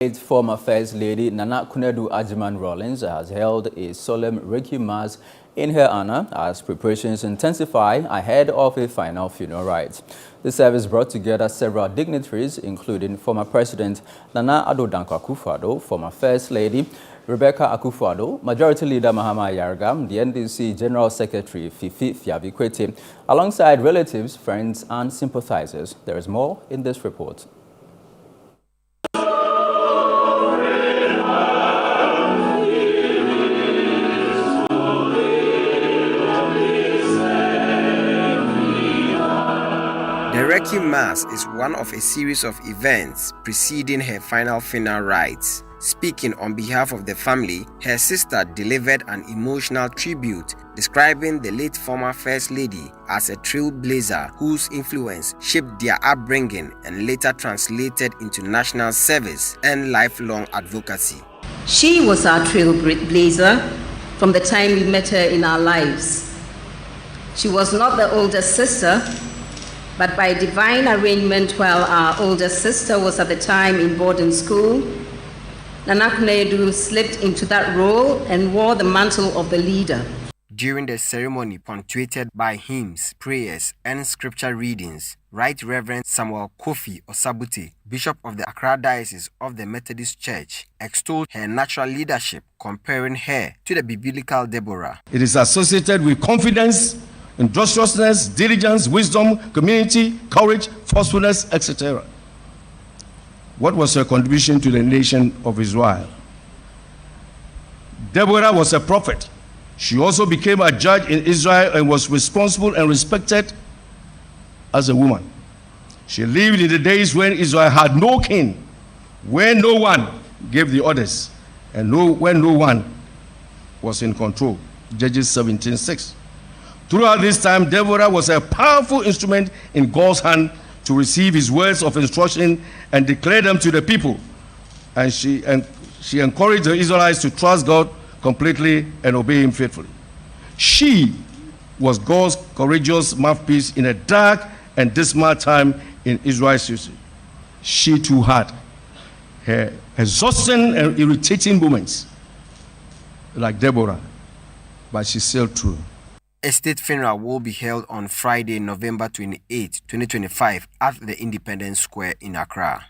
Former First Lady Nana Konadu Agyeman-Rawlings has held a solemn Requiem Mass in her honor as preparations intensify ahead of a final funeral rite. The service brought together several dignitaries, including former President Nana Addo Dankwa Akufo-Addo, former First Lady Rebecca Akufo-Addo, Majority Leader Mahama Yargam, the NDC General Secretary Fifi Fiabikwete, alongside relatives, friends, and sympathizers. There is more in this report. The Requiem Mass is one of a series of events preceding her final funeral rites. Speaking on behalf of the family, her sister delivered an emotional tribute describing the late former First Lady as a trailblazer whose influence shaped their upbringing and later translated into national service and lifelong advocacy. She was our trailblazer from the time we met her in our lives. She was not the older sister, but by divine arrangement, while our older sister was at the time in boarding school, Nana Konadu slipped into that role and wore the mantle of the leader. During the ceremony punctuated by hymns, prayers, and scripture readings, Right Reverend Samuel Kofi Osabute, Bishop of the Accra Diocese of the Methodist Church, extolled her natural leadership, comparing her to the biblical Deborah. It is associated with confidence, industriousness, diligence, wisdom, community, courage, forcefulness, etc. What was her contribution to the nation of Israel? Deborah was a prophet. She also became a judge in Israel and was responsible and respected as a woman. She lived in the days when Israel had no king, when no one gave the orders, and when no one was in control. Judges 17:6. Throughout this time, Deborah was a powerful instrument in God's hand to receive his words of instruction and declare them to the people. And she encouraged the Israelites to trust God completely and obey him faithfully. She was God's courageous mouthpiece in a dark and dismal time in Israel's history. She too had her exhausting and irritating moments, like Deborah, but she sailed through. A state funeral will be held on Friday, November 28, 2025 at the Independence Square in Accra.